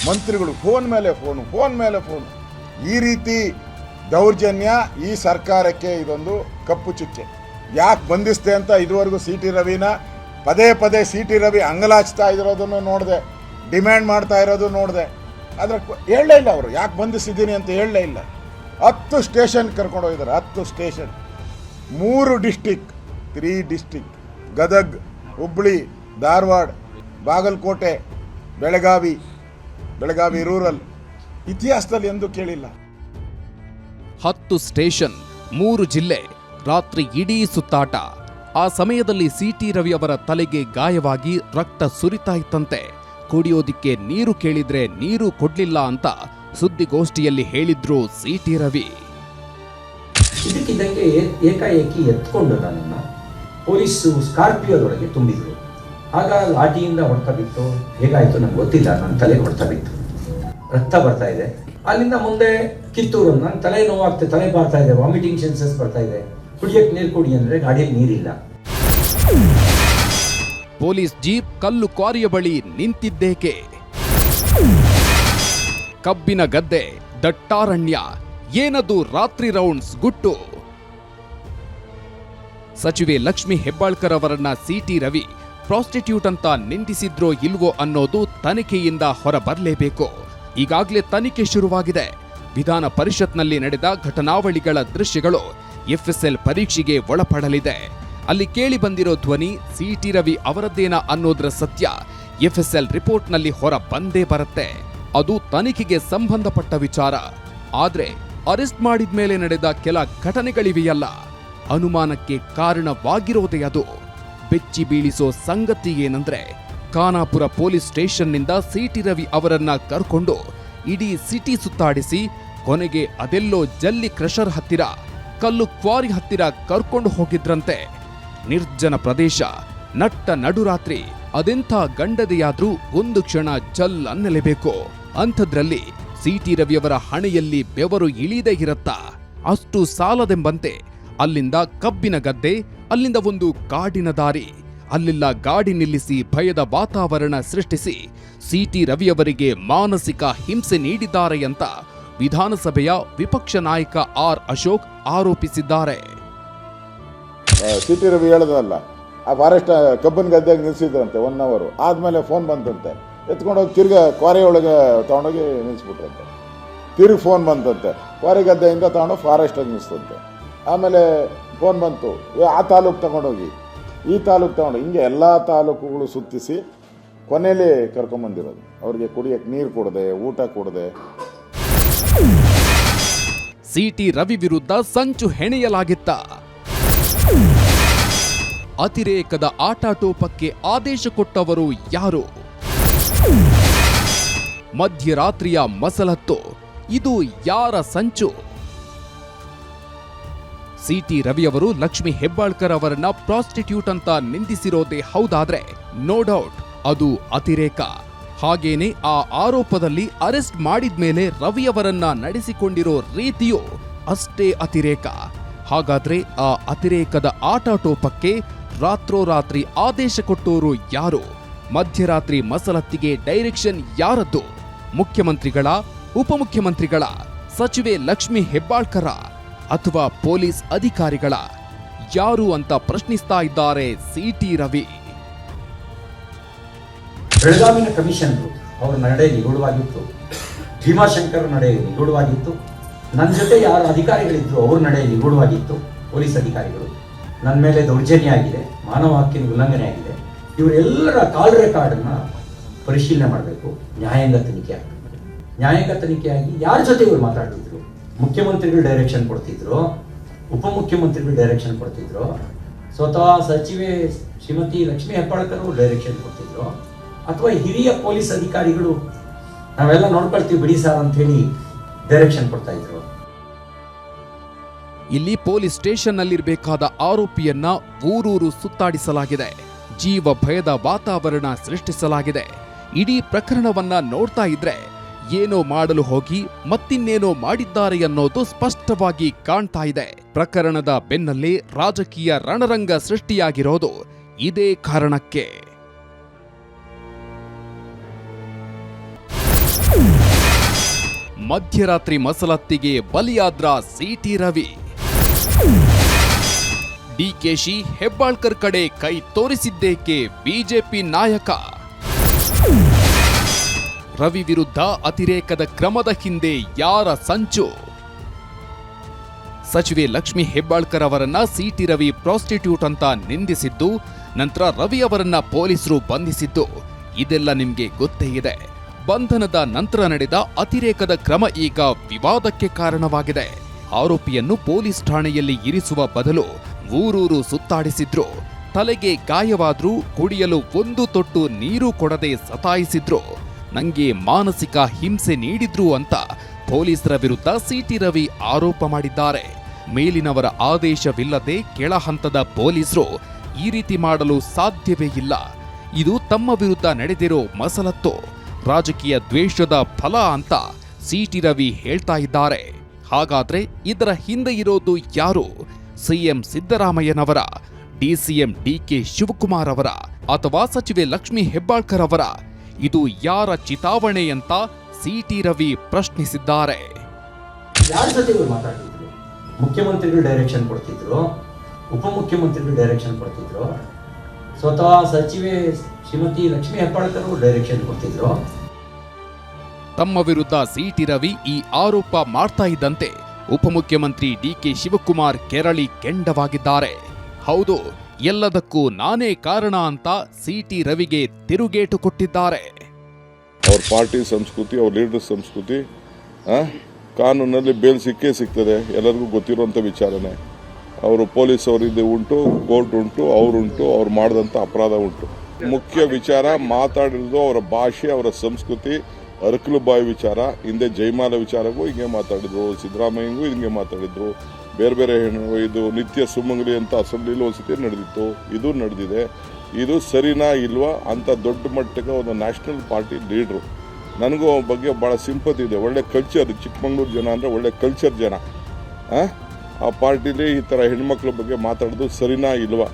ಮಂತ್ರಿಗಳು ಫೋನ್ ಮೇಲೆ ಫೋನು. ಈ ರೀತಿ ದೌರ್ಜನ್ಯ ಈ ಸರ್ಕಾರಕ್ಕೆ ಇದೊಂದು ಕಪ್ಪು ಚುಕ್ಕೆ. ಯಾಕೆ ಬಂಧಿಸ್ತೆ ಅಂತ ಇದುವರೆಗೂ ಸಿ ಟಿ ರವಿನ ಪದೇ ಸಿ ಟಿ ರವಿ ಅಂಗಲಾಚ್ತಾ ಇರೋದನ್ನು ನೋಡಿದೆ, ಡಿಮ್ಯಾಂಡ್ ಮಾಡ್ತಾ ಇರೋದು ನೋಡಿದೆ. ಆದರೆ ಹೇಳಲೇ ಇಲ್ಲ ಅವರು ಯಾಕೆ ಬಂಧಿಸಿದ್ದೀನಿ ಅಂತ ಹೇಳಲೇ ಇಲ್ಲ. 10 ಸ್ಟೇಷನ್ ಕರ್ಕೊಂಡು ಹೋಗಿದ್ದಾರೆ, 10 station, 3 district, 3 district, Gadag, Hubballi, Dharwad, Bagalkot, Belagavi rural. ಇತಿಹಾಸದಲ್ಲಿ ಎಂದೂ ಕೇಳಿಲ್ಲ. 10 ಸ್ಟೇಷನ್, 3 ಜಿಲ್ಲೆ, ರಾತ್ರಿ ಇಡೀ ಸುತ್ತಾಟ. ಆ ಸಮಯದಲ್ಲಿ ಸಿ ಟಿ ರವಿ ಅವರ ತಲೆಗೆ ಗಾಯವಾಗಿ ರಕ್ತ ಸುರಿತಾ ಇತ್ತಂತೆ. ಕುಡಿಯೋದಿಕ್ಕೆ ನೀರು ಕೇಳಿದ್ರೆ ನೀರು ಕೊಡ್ಲಿಲ್ಲ ಅಂತ ಸುದ್ದಿಗೋಷ್ಠಿಯಲ್ಲಿ ಹೇಳಿದ್ರು ಸಿ ಟಿ ರವಿ. ಇದಕ್ಕಿದ್ದಂಗೆ ಏಕಾಏಕಿ ಎತ್ಕೊಂಡು ನನ್ನನ್ನು ಪೊಲೀಸು ಸ್ಕಾರ್ಪಿಯೋದೊಳಗೆ ತುಂಬಿದ್ರು. ಆಗ ಲಾಠಿಯಿಂದ ಹೊಡ್ತಾ ಬಿತ್ತು, ಹೇಗಾಯ್ತು ನಂಗೆ ಗೊತ್ತಿಲ್ಲ, ನನ್ನ ತಲೆಗೆ ಹೊಡ್ತಾ ಬಿತ್ತು, ರಕ್ತ ಬರ್ತಾ ಇದೆ. ಅಲ್ಲಿಂದ ಮುಂದೆ ಕಿತ್ತೂರು, ನನ್ನ ತಲೆ ನೋವಾಗ್ತದೆ, ತಲೆ ಬರ್ತಾ ಇದೆ, ವಾಮಿಟಿಂಗ್ ಸೆನ್ಸಸ್ ಬರ್ತಾ ಇದೆ, ಕುಡಿಯಕ್ಕೆ ನೀರು ಕೊಡಿ ಅಂದ್ರೆ ಗಾಡಿಯಲ್ಲಿ ನೀರಿಲ್ಲ. ಪೊಲೀಸ್ ಜೀಪ್ ಕಲ್ಲು ಕ್ವಾರಿಯ ಬಳಿ ನಿಂತಿದ್ದೇಕೆ? ಕಬ್ಬಿನ ಗದ್ದೆ, ದಟ್ಟಾರಣ್ಯ, ಏನದು ರಾತ್ರಿ ರೌಂಡ್ಸ್ ಗುಟ್ಟು? ಸಚಿವೆ ಲಕ್ಷ್ಮಿ ಹೆಬ್ಬಾಳ್ಕರ್ ಅವರನ್ನ ಸಿ ಟಿ ರವಿ ಪ್ರಾಸ್ಟಿಟ್ಯೂಟ್ ಅಂತ ನಿಂದಿಸಿದ್ರೋ ಇಲ್ವೋ ಅನ್ನೋದು ತನಿಖೆಯಿಂದ ಹೊರಬರಲೇಬೇಕು. ಈಗಾಗಲೇ ತನಿಖೆ ಶುರುವಾಗಿದೆ. ವಿಧಾನ ಪರಿಷತ್ನಲ್ಲಿ ನಡೆದ ಘಟನಾವಳಿಗಳ ದೃಶ್ಯಗಳು ಎಫ್ಎಸ್ಎಲ್ ಪರೀಕ್ಷೆಗೆ ಒಳಪಡಲಿದೆ. ಅಲ್ಲಿ ಕೇಳಿ ಬಂದಿರೋ ಧ್ವನಿ ಸಿ ಟಿ ರವಿ ಅವರದ್ದೇನ ಅನ್ನೋದ್ರ ಸತ್ಯ ಎಫ್ಎಸ್ಎಲ್ ರಿಪೋರ್ಟ್ನಲ್ಲಿ ಹೊರ ಬಂದೇ ಬರುತ್ತೆ. ಅದು ತನಿಖೆಗೆ ಸಂಬಂಧಪಟ್ಟ ವಿಚಾರ. ಆದ್ರೆ ಅರೆಸ್ಟ್ ಮಾಡಿದ್ಮೇಲೆ ನಡೆದ ಕೆಲ ಘಟನೆಗಳಿವೆಯಲ್ಲ, ಅನುಮಾನಕ್ಕೆ ಕಾರಣವಾಗಿರೋದೇ ಅದು. ಬೆಚ್ಚಿ ಬೀಳಿಸೋ ಸಂಗತಿ ಏನಂದ್ರೆ, ಖಾನಾಪುರ ಪೊಲೀಸ್ ಸ್ಟೇಷನ್ನಿಂದ ಸಿ ಟಿ ರವಿ ಅವರನ್ನ ಕರ್ಕೊಂಡು ಇಡೀ ಸಿಟಿ ಸುತ್ತಾಡಿಸಿ ಕೊನೆಗೆ ಅದೆಲ್ಲೋ ಜಲ್ಲಿ ಕ್ರಷರ್ ಹತ್ತಿರ, ಕಲ್ಲು ಕ್ವಾರಿ ಹತ್ತಿರ ಕರ್ಕೊಂಡು ಹೋಗಿದ್ರಂತೆ. ನಿರ್ಜನ ಪ್ರದೇಶ, ನಟ್ಟ ನಡುರಾತ್ರಿ, ಅದೆಂಥ ಗಂಡದೆಯಾದ್ರೂ ಒಂದು ಕ್ಷಣ ಜಲ್ ಅನ್ನಲೇಬೇಕು. ಅಂಥದ್ರಲ್ಲಿ ಸಿ ಟಿ ರವಿಯವರ ಹಣೆಯಲ್ಲಿ ಬೆವರು ಇಳಿದೇ ಇರತ್ತಾ? ಅಷ್ಟು ಸಾಲದೆಂಬಂತೆ ಅಲ್ಲಿಂದ ಕಬ್ಬಿನ ಗದ್ದೆ, ಅಲ್ಲಿಂದ ಒಂದು ಕಾಡಿನ ದಾರಿ, ಅಲ್ಲೆಲ್ಲ ಗಾಡಿ ನಿಲ್ಲಿಸಿ ಭಯದ ವಾತಾವರಣ ಸೃಷ್ಟಿಸಿ ಸಿ ಟಿ ರವಿಯವರಿಗೆ ಮಾನಸಿಕ ಹಿಂಸೆ ನೀಡಿದ್ದಾರೆ ಅಂತ ವಿಧಾನಸಭೆಯ ವಿಪಕ್ಷ ನಾಯಕ ಆರ್ ಅಶೋಕ್ ಆರೋಪಿಸಿದ್ದಾರೆ. ಸಿ ಟಿ ರವಿ ಹೇಳೋದಲ್ಲ, ಆ ಫಾರೆಸ್ಟ್ ಕಬ್ಬಿನ ಗದ್ದೆಗೆ ನಿಲ್ಲಿಸಿದ್ರಂತೆ 1 hour. ಆದಮೇಲೆ ಫೋನ್ ಬಂತಂತೆ, ಎತ್ಕೊಂಡೋಗಿ ತಿರ್ಗಿ ಕ್ವಾರಿ ಒಳಗೆ ತೊಗೊಂಡೋಗಿ ನಿಲ್ಲಿಸ್ಬಿಟ್ರಂತೆ. ತಿರ್ಗಿ ಫೋನ್ ಬಂತಂತೆ, ಕ್ವಾರಿ ಗದ್ದೆಯಿಂದ ತೊಗೊಂಡೋಗಿ ಫಾರೆಸ್ಟಾಗಿ ನಿಲ್ಲಿಸ್ತಂತೆ. ಆಮೇಲೆ ಫೋನ್ ಬಂತು, ಆ ತಾಲೂಕು ತಗೊಂಡೋಗಿ, ಈ ತಾಲೂಕು ತಗೊಂಡು, ಹಿಂಗೆ ಎಲ್ಲ ತಾಲೂಕುಗಳು ಸುತ್ತಿಸಿ ಕೊನೆಯಲ್ಲಿ ಕರ್ಕೊಂಬಂದಿರೋದು. ಅವ್ರಿಗೆ ಕುಡಿಯಕ್ಕೆ ನೀರು ಕೊಡದೆ, ಊಟ ಕೊಡದೆ. ಸಿ ಟಿ ರವಿ ವಿರುದ್ಧ ಸಂಚು ಹೆಣೆಯಲಾಗಿತ್ತ? ಅತಿರೇಕದ ಆಟಾಟೋಪಕ್ಕೆ ಆದೇಶ ಕೊಟ್ಟವರು ಯಾರು? ಮಧ್ಯರಾತ್ರಿಯ ಮಸಲತ್ತು, ಇದು ಯಾರ ಸಂಚು? ಸಿ ಟಿ ರವಿಯವರು ಲಕ್ಷ್ಮಿ ಹೆಬ್ಬಾಳ್ಕರ್ ಅವರನ್ನ ಪ್ರಾಸ್ಟಿಟ್ಯೂಟ್ ಅಂತ ನಿಂದಿಸಿರೋದೇ ಹೌದಾದ್ರೆ ನೋ ಡೌಟ್ ಅದು ಅತಿರೇಕ. ಹಾಗೇನೆ ಆ ಆರೋಪದಲ್ಲಿ ಅರೆಸ್ಟ್ ಮಾಡಿದ್ಮೇಲೆ ರವಿಯವರನ್ನ ನಡೆಸಿಕೊಂಡಿರೋ ರೀತಿಯೂ ಅಷ್ಟೇ ಅತಿರೇಕ. ಹಾಗಾದ್ರೆ ಆ ಅತಿರೇಕದ ಆಟಾಟೋಪಕ್ಕೆ ರಾತ್ರೋರಾತ್ರಿ ಆದೇಶ ಕೊಟ್ಟೋರು ಯಾರು? ಮಧ್ಯರಾತ್ರಿ ಮಸಲತ್ತಿಗೆ ಡೈರೆಕ್ಷನ್ ಯಾರದ್ದು? ಮುಖ್ಯಮಂತ್ರಿಗಳ, ಉಪಮುಖ್ಯಮಂತ್ರಿಗಳ, ಸಚಿವೆ ಲಕ್ಷ್ಮಿ ಹೆಬ್ಬಾಳ್ಕರ ಅಥವಾ ಪೊಲೀಸ್ ಅಧಿಕಾರಿಗಳ? ಯಾರು ಅಂತ ಪ್ರಶ್ನಿಸ್ತಾ ಇದ್ದಾರೆ ಸಿ ಟಿ ರವಿ. ಬೆಳಗಾವಿನ ಕಮಿಷನರು ಅವರ ನಡೆ ನಿಗೂಢವಾಗಿತ್ತು, ಭೀಮಾಶಂಕರ್ ನಡೆ ನಿಗೂಢವಾಗಿತ್ತು, ನನ್ನ ಜೊತೆ ಯಾರು ಅಧಿಕಾರಿಗಳಿದ್ರು ಅವ್ರ ನಡೆ ನಿಗೂಢವಾಗಿತ್ತು. ಪೊಲೀಸ್ ಅಧಿಕಾರಿಗಳು ನನ್ನ ಮೇಲೆ ದೌರ್ಜನ್ಯ ಆಗಿದೆ, ಮಾನವ ಹಕ್ಕಿನ ಉಲ್ಲಂಘನೆ ಆಗಿದೆ, ಇವರೆಲ್ಲರ ಕಾಲ್ ರೆಕಾರ್ಡನ್ನು ಪರಿಶೀಲನೆ ಮಾಡಬೇಕು, ನ್ಯಾಯಾಂಗ ತನಿಖೆ ಆಗಬೇಕು. ನ್ಯಾಯಾಂಗ ತನಿಖೆಯಾಗಿ ಯಾರ ಜೊತೆ ಇವರು ಮಾತಾಡ್ತಿದ್ರು? ಮುಖ್ಯಮಂತ್ರಿಗಳು ಡೈರೆಕ್ಷನ್ ಕೊಡ್ತಿದ್ರು, ಉಪಮುಖ್ಯಮಂತ್ರಿಗಳು ಡೈರೆಕ್ಷನ್ ಕೊಡ್ತಿದ್ರು, ಸ್ವತಃ ಸಚಿವೆ ಶ್ರೀಮತಿ ಲಕ್ಷ್ಮಿ ಹೆಬ್ಬಾಳ್ಕರ್ ಅವರು ಡೈರೆಕ್ಷನ್ ಕೊಡ್ತಿದ್ರು, ಅಥವಾ ಹಿರಿಯ ಪೊಲೀಸ್ ಅಧಿಕಾರಿಗಳು ನಾವೆಲ್ಲ ನೋಡ್ಕೊಳ್ತೀವಿ ಬಿಡಿ ಸಾರ್ ಅಂತ ಹೇಳಿ ಡೈರೆಕ್ಷನ್ ಕೊಡ್ತಾ ಇದ್ರು? ಇಲ್ಲಿ ಪೊಲೀಸ್ ಸ್ಟೇಷನ್ನಲ್ಲಿರಬೇಕಾದ ಆರೋಪಿಯನ್ನ ಊರೂರು ಸುತ್ತಾಡಿಸಲಾಗಿದೆ, ಜೀವ ಭಯದ ವಾತಾವರಣ ಸೃಷ್ಟಿಸಲಾಗಿದೆ. ಇಡೀ ಪ್ರಕರಣವನ್ನ ನೋಡ್ತಾ ಇದ್ರೆ ಏನೋ ಮಾಡಲು ಹೋಗಿ ಮತ್ತಿನ್ನೇನೋ ಮಾಡಿದ್ದಾರೆ ಅನ್ನೋದು ಸ್ಪಷ್ಟವಾಗಿ ಕಾಣ್ತಾ ಇದೆ. ಪ್ರಕರಣದ ಬೆನ್ನಲ್ಲೇ ರಾಜಕೀಯ ರಣರಂಗ ಸೃಷ್ಟಿಯಾಗಿರೋದು ಇದೇ ಕಾರಣಕ್ಕೆ. ಮಧ್ಯರಾತ್ರಿ ಮಸಲತ್ತಿಗೆ ಬಲಿಯಾದ್ರ ಸಿಟಿ ರವಿ. ಡಿಕೆಶಿ ಹೆಬ್ಬಾಳ್ಕರ್ ಕಡೆ ಕೈ ತೋರಿಸಿದ್ದೇಕೆ ಬಿಜೆಪಿ ನಾಯಕ? ರವಿ ವಿರುದ್ಧ ಅತಿರೇಕದ ಕ್ರಮದ ಹಿಂದೆ ಯಾರ ಸಂಚು? ಸಚಿವೆ ಲಕ್ಷ್ಮಿ ಹೆಬ್ಬಾಳ್ಕರ್ ಅವರನ್ನ ಸಿಟಿ ರವಿ ಪ್ರಾಸ್ಟಿಟ್ಯೂಟ್ ಅಂತ ನಿಂದಿಸಿದ್ದು, ನಂತರ ರವಿ ಅವರನ್ನ ಪೊಲೀಸರು ಬಂಧಿಸಿದ್ದು ಇದೆಲ್ಲ ನಿಮ್ಗೆ ಗೊತ್ತೇ ಇದೆ. ಬಂಧನದ ನಂತರ ನಡೆದ ಅತಿರೇಕದ ಕ್ರಮ ಈಗ ವಿವಾದಕ್ಕೆ ಕಾರಣವಾಗಿದೆ. ಆರೋಪಿಯನ್ನು ಪೊಲೀಸ್ ಠಾಣೆಯಲ್ಲಿ ಇರಿಸುವ ಬದಲು ಊರೂರು ಸುತ್ತಾಡಿಸಿದ್ರು. ತಲೆಗೆ ಗಾಯವಾದ್ರೂ ಕುಡಿಯಲು ಒಂದು ತೊಟ್ಟು ನೀರು ಕೊಡದೆ ಸತಾಯಿಸಿದ್ರು. ನಂಗೆ ಮಾನಸಿಕ ಹಿಂಸೆ ನೀಡಿದ್ರು ಅಂತ ಪೊಲೀಸರ ವಿರುದ್ಧ ಸಿಟಿ ರವಿ ಆರೋಪ ಮಾಡಿದ್ದಾರೆ. ಮೇಲಿನವರ ಆದೇಶವಿಲ್ಲದೆ ಕೆಳ ಹಂತದ ಪೊಲೀಸರು ಈ ರೀತಿ ಮಾಡಲು ಸಾಧ್ಯವೇ ಇಲ್ಲ. ಇದು ತಮ್ಮ ವಿರುದ್ಧ ನಡೆದಿರೋ ಮಸಲತ್ತು, ರಾಜಕೀಯ ದ್ವೇಷದ ಫಲ ಅಂತ ಸಿಟಿ ರವಿ ಹೇಳ್ತಾ ಇದ್ದಾರೆ. ಹಾಗಾದ್ರೆ ಇದರ ಹಿಂದೆ ಇರೋದು ಯಾರು? ಸಿಎಂ ಸಿದ್ದರಾಮಯ್ಯನವರ, ಡಿಸಿಎಂ ಡಿಕೆ ಶಿವಕುಮಾರ್ ಅವರ, ಅಥವಾ ಸಚಿವೆ ಲಕ್ಷ್ಮಿ ಹೆಬ್ಬಾಳ್ಕರ್ ಅವರ? ಇದು ಯಾರ ಚಿತಾವಣೆ ಅಂತ ಸಿಟಿ ರವಿ ಪ್ರಶ್ನಿಸಿದ್ದಾರೆ. ಯಾರ ಜೊತೆ ಇವರು ಮಾತಾಡ್ತಿದ್ರು? ಮುಖ್ಯಮಂತ್ರಿಗಳು ಡೈರೆಕ್ಷನ್ ಕೊಡ್ತಿದ್ರು, ಉಪಮುಖ್ಯಮಂತ್ರಿಗಳು ಡೈರೆಕ್ಷನ್ ಕೊಡ್ತಿದ್ರು, ಸ್ವತಃ ಸಚಿವೆ ಶ್ರೀಮತಿ ಲಕ್ಷ್ಮಿ ಹೆಬ್ಬಾಳ್ಕರ್ ಅವರು ಡೈರೆಕ್ಷನ್ ಕೊಡ್ತಿದ್ರು. ತಮ್ಮ ವಿರುದ್ಧ ಸಿಟಿ ರವಿ ಈ ಆರೋಪ ಮಾಡ್ತಾ ಇದ್ದಂತೆ ಉಪಮುಖ್ಯಮಂತ್ರಿ ಡಿಕೆ ಶಿವಕುಮಾರ್ ಕೆರಳಿ ಕೆಂಡವಾಗಿದ್ದಾರೆ. ಹೌದು, ಎಲ್ಲದಕ್ಕೂ ನಾನೇ ಕಾರಣ ಅಂತ ಸಿಟಿ ರವಿಗೆ ತಿರುಗೇಟು ಕೊಟ್ಟಿದ್ದಾರೆ. ಅವ್ರ ಪಾರ್ಟಿ ಸಂಸ್ಕೃತಿ, ಅವ್ರ ಲೀಡರ್ ಸಂಸ್ಕೃತಿ, ಕಾನೂನಲ್ಲಿ ಬೇಲ್ ಸಿಕ್ಕೇ ಸಿಗ್ತದೆ, ಎಲ್ಲರಿಗೂ ಗೊತ್ತಿರುವಂಥ ವಿಚಾರನೆ. ಅವರು ಪೊಲೀಸ್ ಅವರಿದ್ದು ಉಂಟು, ಕೋರ್ಟ್ ಉಂಟು, ಅವರುಂಟು, ಅವ್ರು ಮಾಡಿದಂಥ ಅಪರಾಧ ಉಂಟು. ಮುಖ್ಯ ವಿಚಾರ ಮಾತಾಡಿರೋದು ಅವರ ಭಾಷೆ, ಅವರ ಸಂಸ್ಕೃತಿ, ಅರಕಲು ಬಾಯಿ ವಿಚಾರ. ಹಿಂದೆ ಜಯಮಾಲ ವಿಚಾರಕ್ಕೂ ಹಿಂಗೆ ಮಾತಾಡಿದ್ರು, ಸಿದ್ದರಾಮಯ್ಯಂಗೂ ಹಿಂಗೆ ಮಾತಾಡಿದ್ರು. ಬೇರೆ ಬೇರೆ ಇದು ನಿತ್ಯ ಸುಮಂಗಲಿ ಅಂತ ಅಸೆಂಬ್ಲಿಲಿ ಒಂದ್ಸತಿ ನಡೆದಿತ್ತು, ಇದು ನಡೆದಿದೆ. ಇದು ಸರಿನಾ ಇಲ್ವಾ ಅಂತ ದೊಡ್ಡ ಮಟ್ಟಕ್ಕೆ ಒಂದು ನ್ಯಾಷನಲ್ ಪಾರ್ಟಿ ಲೀಡ್ರು. ನನಗೂ ಅವ್ರ ಬಗ್ಗೆ ಭಾಳ ಸಿಂಪತಿ ಇದೆ. ಒಳ್ಳೆ ಕಲ್ಚರ್, ಚಿಕ್ಕಮಂಗ್ಳೂರು ಜನ ಅಂದರೆ ಒಳ್ಳೆ ಕಲ್ಚರ್ ಜನ. ಆ ಪಾರ್ಟಿಲಿ ಈ ಥರ ಹೆಣ್ಮಕ್ಳ ಬಗ್ಗೆ ಮಾತಾಡೋದು ಸರಿನಾ ಇಲ್ವಾ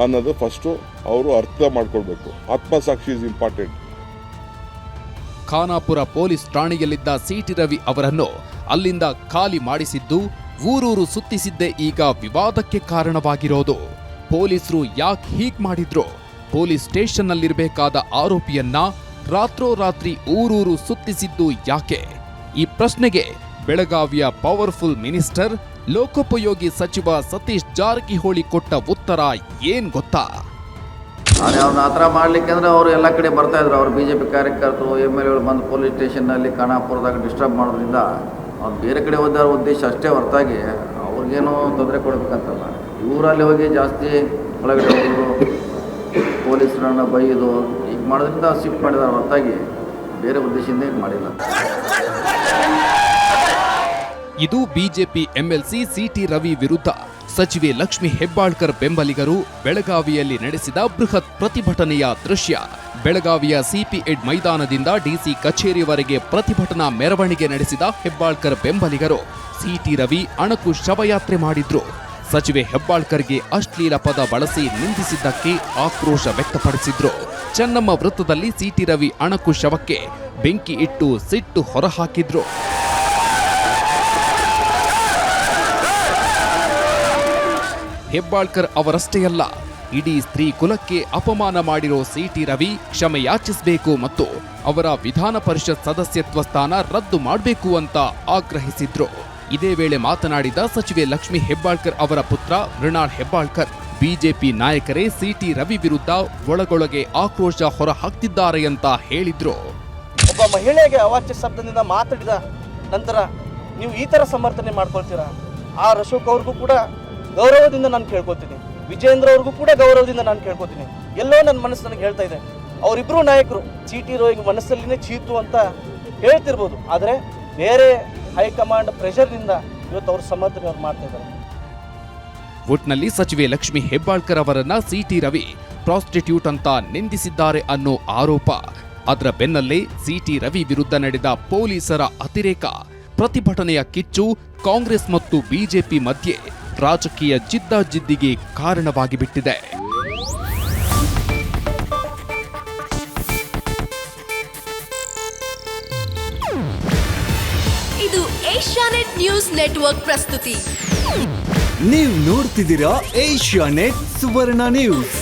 ಅನ್ನೋದು ಫಸ್ಟು ಅವರು ಅರ್ಥ ಮಾಡ್ಕೊಳ್ಬೇಕು. ಆತ್ಮಸಾಕ್ಷಿ ಇಸ್ ಇಂಪಾರ್ಟೆಂಟ್. ಖಾನಾಪುರ ಪೊಲೀಸ್ ಠಾಣೆಯಲ್ಲಿದ್ದ ಸಿಟಿ ರವಿ ಅವರನ್ನು ಅಲ್ಲಿಂದ ಖಾಲಿ ಮಾಡಿಸಿದ್ದು, ಊರೂರು ಸುತ್ತಿಸಿದ್ದೇ ಈಗ ವಿವಾದಕ್ಕೆ ಕಾರಣವಾಗಿರೋದು. ಪೊಲೀಸರು ಯಾಕೆ ಹೀಗ್ ಮಾಡಿದ್ರು? ಪೊಲೀಸ್ ಸ್ಟೇಷನ್ನಲ್ಲಿರಬೇಕಾದ ಆರೋಪಿಯನ್ನ ರಾತ್ರೋರಾತ್ರಿ ಊರೂರು ಸುತ್ತಿಸಿದ್ದು ಯಾಕೆ? ಈ ಪ್ರಶ್ನೆಗೆ ಬೆಳಗಾವಿಯ ಪವರ್ಫುಲ್ ಮಿನಿಸ್ಟರ್, ಲೋಕೋಪಯೋಗಿ ಸಚಿವ ಸತೀಶ್ ಜಾರಕಿಹೊಳಿ ಕೊಟ್ಟ ಉತ್ತರ ಏನ್ ಗೊತ್ತಾ? ಅವ್ರನ್ನ ಆ ಥರ ಮಾಡಲಿಕ್ಕೆ ಅಂದರೆ ಅವರು ಎಲ್ಲ ಕಡೆ ಬರ್ತಾಯಿದ್ರು. ಅವರು BJP ಕಾರ್ಯಕರ್ತರು MLA ಗಳು ಬಂದು ಪೊಲೀಸ್ ಸ್ಟೇಷನ್ನಲ್ಲಿ ಖಾನಾಪುರದಾಗ ಡಿಸ್ಟರ್ಬ್ ಮಾಡೋದ್ರಿಂದ ಅವ್ರು ಬೇರೆ ಕಡೆ ಹೋದಾರ ಉದ್ದೇಶ ಅಷ್ಟೇ ಹೊರತಾಗಿ ಅವ್ರಿಗೇನೋ ತೊಂದರೆ ಕೊಡಬೇಕಂತಲ್ಲ. ಇವರಲ್ಲಿ ಹೋಗಿ ಜಾಸ್ತಿ ಒಳಗಡೆ ಹೋಗೋದು, ಪೊಲೀಸರನ್ನು ಬೈಯೋದು ಈಗ ಮಾಡೋದ್ರಿಂದ ಶಿಫ್ಟ್ ಮಾಡಿದಾರೆ ಹೊರತಾಗಿ ಬೇರೆ ಉದ್ದೇಶದಿಂದ ಈಗ ಮಾಡಿಲ್ಲ. ಇದು ಬಿಜೆಪಿ MLC ಸಿಟಿ ರವಿ ವಿರುದ್ಧ ಸಚಿವೆ ಲಕ್ಷ್ಮಿ ಹೆಬ್ಬಾಳ್ಕರ್ ಬೆಂಬಲಿಗರು ಬೆಳಗಾವಿಯಲ್ಲಿ ನಡೆಸಿದ ಬೃಹತ್ ಪ್ರತಿಭಟನೆಯ ದೃಶ್ಯ. ಬೆಳಗಾವಿಯ CP8 ಮೈದಾನದಿಂದ DC ಕಚೇರಿವರೆಗೆ ಪ್ರತಿಭಟನಾ ಮೆರವಣಿಗೆ ನಡೆಸಿದ ಹೆಬ್ಬಾಳ್ಕರ್ ಬೆಂಬಲಿಗರು ಸಿಟಿ ರವಿ ಅಣಕು ಶವಯಾತ್ರೆ ಮಾಡಿದ್ರು. ಸಚಿವೆ ಹೆಬ್ಬಾಳ್ಕರ್ಗೆ ಅಶ್ಲೀಲ ಪದ ಬಳಸಿ ನಿಂದಿಸಿದ್ದಕ್ಕೆ ಆಕ್ರೋಶ ವ್ಯಕ್ತಪಡಿಸಿದ್ರು. ಚೆನ್ನಮ್ಮ ವೃತ್ತದಲ್ಲಿ ಸಿಟಿ ರವಿ ಅಣಕು ಶವಕ್ಕೆ ಬೆಂಕಿ ಇಟ್ಟು ಸಿಟ್ಟು ಹೊರಹಾಕಿದ್ರು. ಹೆಬ್ಬಾಳ್ಕರ್ ಅವರಷ್ಟೇ ಅಲ್ಲ, ಇಡೀ ಸ್ತ್ರೀ ಕುಲಕ್ಕೆ ಅಪಮಾನ ಮಾಡಿರೋ ಸಿಟಿ ರವಿ ಕ್ಷಮೆ ಯಾಚಿಸಬೇಕು ಮತ್ತು ಅವರ ವಿಧಾನ ಪರಿಷತ್ ಸದಸ್ಯತ್ವ ಸ್ಥಾನ ರದ್ದು ಮಾಡಬೇಕು ಅಂತ ಆಗ್ರಹಿಸಿದ್ರು. ಇದೇ ವೇಳೆ ಮಾತನಾಡಿದ ಸಚಿವೆ ಲಕ್ಷ್ಮಿ ಹೆಬ್ಬಾಳ್ಕರ್ ಅವರ ಪುತ್ರ ಮೃಣಾಲ್ ಹೆಬ್ಬಾಳ್ಕರ್, ಬಿಜೆಪಿ ನಾಯಕರೇ ಸಿಟಿ ರವಿ ವಿರುದ್ಧ ಒಳಗೊಳಗೆ ಆಕ್ರೋಶ ಹೊರ ಹಾಕ್ತಿದ್ದಾರೆ ಅಂತ ಹೇಳಿದ್ರು. ಒಬ್ಬ ಮಹಿಳೆಗೆ ಅವಾಚ್ಯ ಶಬ್ದದಿಂದ ಮಾತಾಡಿದ ನಂತರ ನೀವು ಈ ತರ ಸಮರ್ಥನೆ ಮಾಡ್ಕೊಳ್ತೀರಾ? ಆರ್ ಅಶೋಕ್ ಅವ್ರಿಗೂ ಕೂಡ ಗೌರವದಿಂದ ನಾನು ಕೇಳ್ಕೊತೀನಿ, ವಿಜೇಂದ್ರ ಅವ್ರಿಗೂ ಕೂಡ ಗೌರವದಿಂದ ನಾನು ಕೇಳ್ಕೊತೀನಿ. ಎಲ್ಲೋ ನನ್ನ ಮನಸ್ಸು ನನಗೆ ಹೇಳ್ತಾ ಇದೆ, ಅವರಿಬ್ಬರು ನಾಯಕರು ಸಿಟಿ ರವಿ ಮನಸ್ಸಲ್ಲಿನೇ ಚೀತು ಅಂತ ಹೇಳ್ತಿರ್ಬೋದು, ಆದರೆ ಬೇರೆ ಹೈಕಮಾಂಡ್ ಪ್ರೆಷರ್ನಿಂದ ಇವತ್ತು ಅವ್ರ ಸಮರ್ಥನೆ ಅವ್ರು ಮಾಡ್ತಾ ಇದ್ದಾರೆ. ಒಟ್ನಲ್ಲಿ ಸಚಿವೆ ಲಕ್ಷ್ಮಿ ಹೆಬ್ಬಾಳ್ಕರ್ ಅವರನ್ನ ಸಿಟಿ ರವಿ ಪ್ರಾಸ್ಟಿಟ್ಯೂಟ್ ಅಂತ ನಿಂದಿಸಿದ್ದಾರೆ ಅನ್ನೋ ಆರೋಪ. ಅದರ ಬೆನ್ನಲ್ಲೇ ಸಿಟಿ ರವಿ ವಿರುದ್ಧ ನಡೆದ ಪೊಲೀಸರ ಅತಿರೇಕ, ಪ್ರತಿಭಟನೆಯ ಕಿಚ್ಚು ಕಾಂಗ್ರೆಸ್ ಮತ್ತು ಬಿಜೆಪಿ ಮಧ್ಯೆ ರಾಜಕೀಯ ಜಿದ್ದಾಜಿದ್ದಿಗೆ ಕಾರಣವಾಗಿ ಬಿಟ್ಟಿದೆ. ಏಷ್ಯಾನೆಟ್ ನ್ಯೂಸ್ ನೆಟ್ವರ್ಕ್ ಪ್ರಸ್ತುತಿ. ನೀವು ನೋಡ್ತಿದ್ದೀರಾ ಏಷ್ಯಾನೆಟ್ ಸುವರ್ಣ ನ್ಯೂಸ್.